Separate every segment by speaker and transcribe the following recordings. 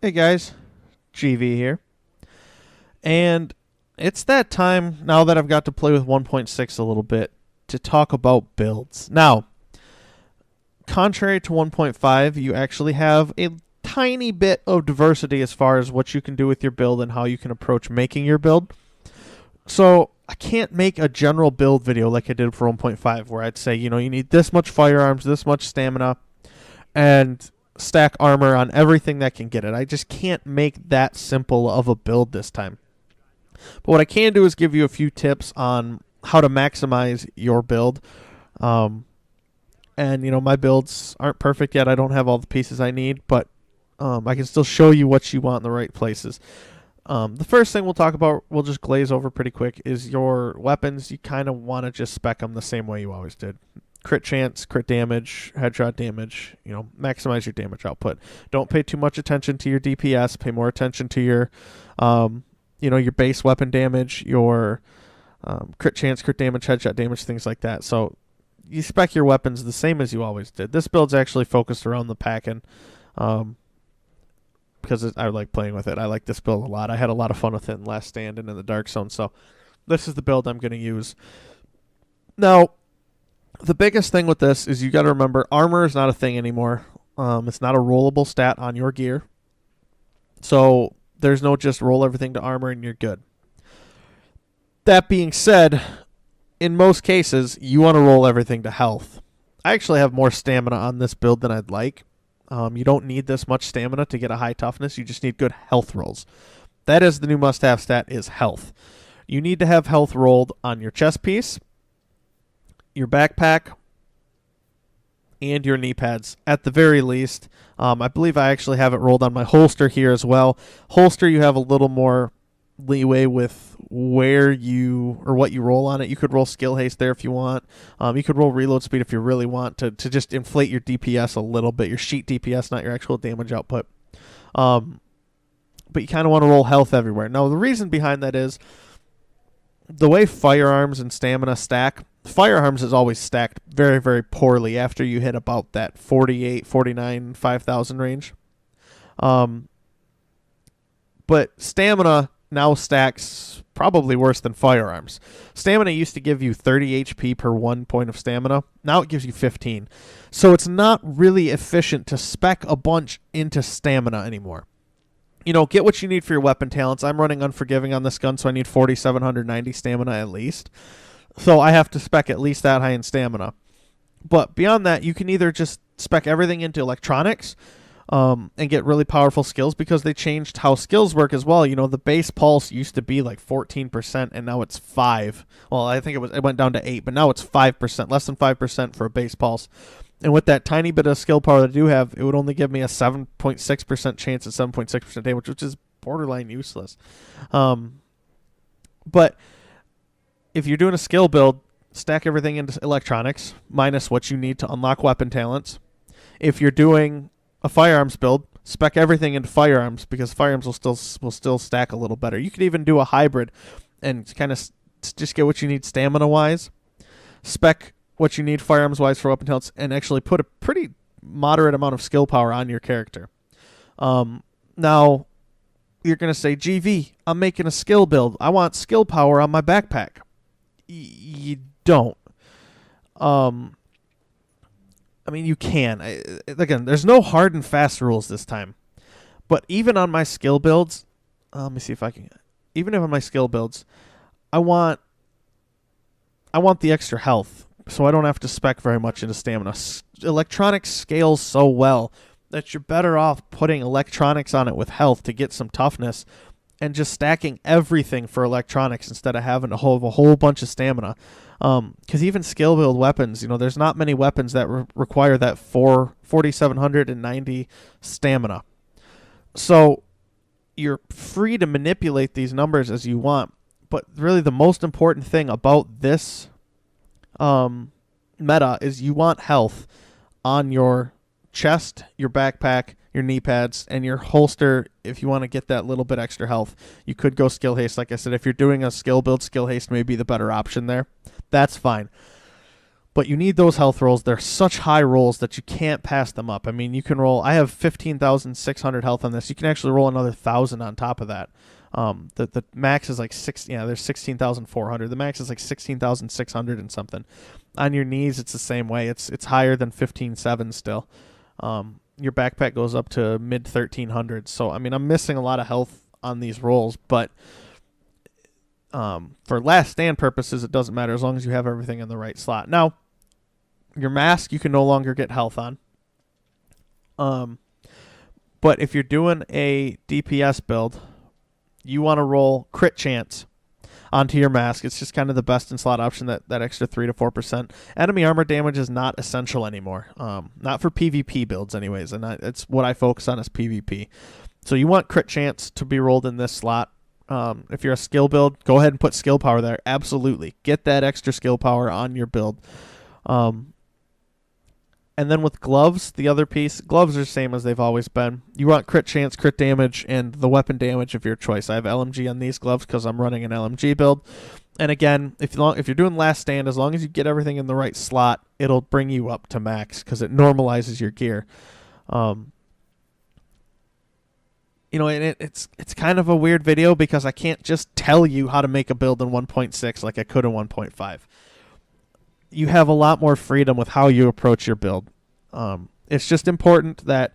Speaker 1: Hey guys, GV here. And it's that time now that I've got to play with 1.6 a little bit to talk about builds. Now, contrary to 1.5, you actually have a tiny bit of diversity as far as what you can do with your build and how you can approach making your build. So, I can't make a general build video like I did for 1.5 where I'd say, you need this much firearms, this much stamina, and stack armor on everything that can get it. I just can't make that simple of a build this time. But what I can do is give you a few tips on how to maximize your build. My builds aren't perfect yet. I don't have all the pieces I need, but I can still show you what you want in the right places. The first thing we'll talk about, we'll just glaze over pretty quick, is your weapons. You kind of want to just spec them the same way you always did. Crit chance, crit damage, headshot damage, maximize your damage output. Don't pay too much attention to your DPS. Pay more attention to your, your base weapon damage, your crit chance, crit damage, headshot damage, things like that. So you spec your weapons the same as you always did. This build's actually focused around the packing because I like playing with it. I like this build a lot. I had a lot of fun with it in Last Stand and in the Dark Zone. So this is the build I'm going to use. Now, the biggest thing with this is you got to remember armor is not a thing anymore. It's not a rollable stat on your gear. So there's no just roll everything to armor and you're good. That being said, in most cases, you want to roll everything to health. I actually have more stamina on this build than I'd like. You don't need this much stamina to get a high toughness. You just need good health rolls. That is the new must-have stat is health. You need to have health rolled on your chest piece, your backpack, and your knee pads at the very least. I believe I actually have it rolled on my holster here as well. Holster, you have a little more leeway with where you or what you roll on it. You could roll skill haste there if you want. You could roll reload speed if you really want to just inflate your DPS a little bit, your sheet DPS, not your actual damage output. But you kind of want to roll health everywhere. Now, the reason behind that is the way firearms and stamina stack. Firearms is always stacked very, very poorly after you hit about that 48, 49, 5,000 range. But stamina now stacks probably worse than firearms. Stamina used to give you 30 HP per 1 point of stamina. Now it gives you 15. So it's not really efficient to spec a bunch into stamina anymore. Get what you need for your weapon talents. I'm running Unforgiving on this gun, so I need 4,790 stamina at least. So I have to spec at least that high in stamina. But beyond that, you can either just spec everything into electronics and get really powerful skills because they changed how skills work as well. The base pulse used to be like 14% and now it's 5. Well, I think it went down to 8, but now it's 5%, less than 5% for a base pulse. And with that tiny bit of skill power that I do have, it would only give me a 7.6% chance at 7.6% damage, which is borderline useless. But if you're doing a skill build, stack everything into electronics, minus what you need to unlock weapon talents. If you're doing a firearms build, spec everything into firearms because firearms will still stack a little better. You could even do a hybrid and kind of just get what you need stamina-wise, spec what you need firearms-wise for weapon talents, and actually put a pretty moderate amount of skill power on your character. Now, you're going to say, GV, I'm making a skill build. I want skill power on my backpack. You don't. You can. Again, there's no hard and fast rules this time. But even on my skill builds, let me see if I can. Even if on my skill builds, I want the extra health, so I don't have to spec very much into stamina. Electronics scales so well that you're better off putting electronics on it with health to get some toughness and just stacking everything for electronics instead of having to hold a whole bunch of stamina. Because even skill build weapons, there's not many weapons that require that 4,790 stamina. So you're free to manipulate these numbers as you want. But really the most important thing about this meta is you want health on your chest, your backpack, your knee pads, and your holster. If you want to get that little bit extra health, you could go skill haste. Like I said, if you're doing a skill build, skill haste may be the better option there. That's fine. But you need those health rolls. They're such high rolls that you can't pass them up. I mean, you can roll. I have 15,600 health on this. You can actually roll another 1,000 on top of that. The max is like there's 16,400. The max is like 16,600 and something. On your knees, it's the same way. It's higher than 15.7 still. Your backpack goes up to mid 1,300. So I mean, I'm missing a lot of health on these rolls, but for last stand purposes, it doesn't matter as long as you have everything in the right slot. Now, your mask you can no longer get health on. But if you're doing a DPS build, you want to roll crit chance onto your mask. It's just kind of the best in slot option, that extra 3 to 4%. Enemy armor damage is not essential anymore. Not for PvP builds anyways, and it's what I focus on is PvP. So you want crit chance to be rolled in this slot. If you're a skill build, go ahead and put skill power there. Absolutely. Get that extra skill power on your build. And then with gloves, the other piece, gloves are the same as they've always been. You want crit chance, crit damage, and the weapon damage of your choice. I have LMG on these gloves because I'm running an LMG build. And again, if you're doing last stand, as long as you get everything in the right slot, it'll bring you up to max because it normalizes your gear. And it's kind of a weird video because I can't just tell you how to make a build in 1.6 like I could in 1.5. You have a lot more freedom with how you approach your build. It's just important that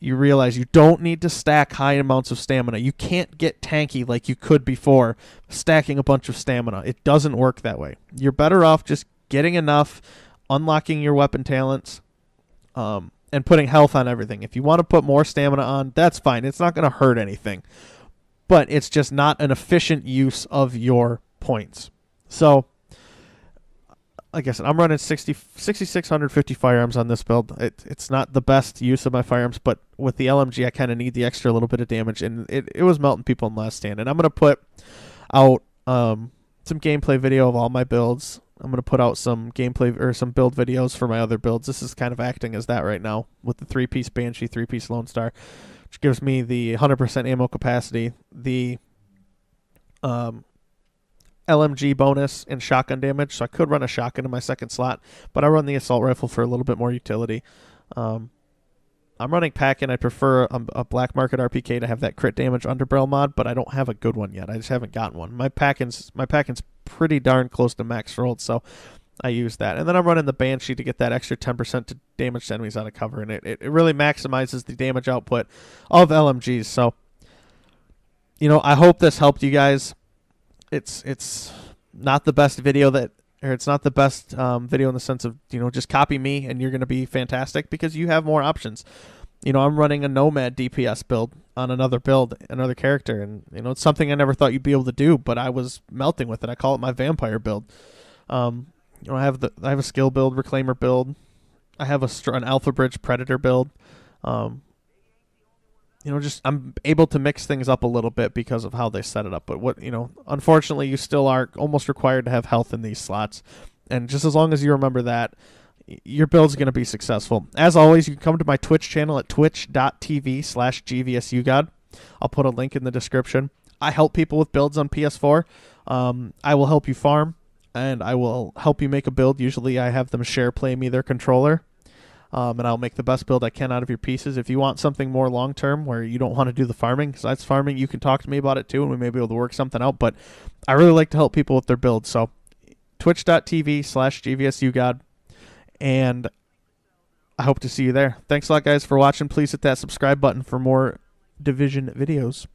Speaker 1: you realize you don't need to stack high amounts of stamina. You can't get tanky like you could before, stacking a bunch of stamina. It doesn't work that way. You're better off just getting enough, unlocking your weapon talents, and putting health on everything. If you want to put more stamina on, that's fine. It's not going to hurt anything. But it's just not an efficient use of your points. So, like I said, I'm running 6,650 firearms on this build. It's not the best use of my firearms, but with the LMG, I kind of need the extra little bit of damage, and it was melting people in last stand. And I'm going to put out some gameplay video of all my builds. I'm going to put out some gameplay or some build videos for my other builds. This is kind of acting as that right now with the 3-piece Banshee, 3-piece Lone Star, which gives me the 100% ammo capacity, the LMG bonus and shotgun damage, so I could run a shotgun in my second slot, but I run the assault rifle for a little bit more utility. I'm running pack-in. I prefer a black market RPK to have that crit damage underbarrel mod, but I don't have a good one yet. I just haven't gotten one. My pack-in's pretty darn close to max rolled, so I use that. And then I'm running the Banshee to get that extra 10% to damage to enemies out of cover, and it really maximizes the damage output of LMGs. So, I hope this helped you guys. It's not the best video it's not the best video in the sense of, just copy me and you're going to be fantastic, because you have more options. I'm running a Nomad DPS build on another character, and, it's something I never thought you'd be able to do, but I was melting with it. I call it my vampire build. I have a skill build, Reclaimer build. I have an Alpha Bridge Predator build. I'm able to mix things up a little bit because of how they set it up. But unfortunately, you still are almost required to have health in these slots. And just as long as you remember that, your build's going to be successful. As always, you can come to my Twitch channel at twitch.tv/GVSUGod. I'll put a link in the description. I help people with builds on PS4. I will help you farm, and I will help you make a build. Usually I have them share play me their controller. And I'll make the best build I can out of your pieces. If you want something more long-term where you don't want to do the farming, besides farming, you can talk to me about it too, and we may be able to work something out. But I really like to help people with their builds. So twitch.tv/GVSUGod, and I hope to see you there. Thanks a lot, guys, for watching. Please hit that subscribe button for more Division videos.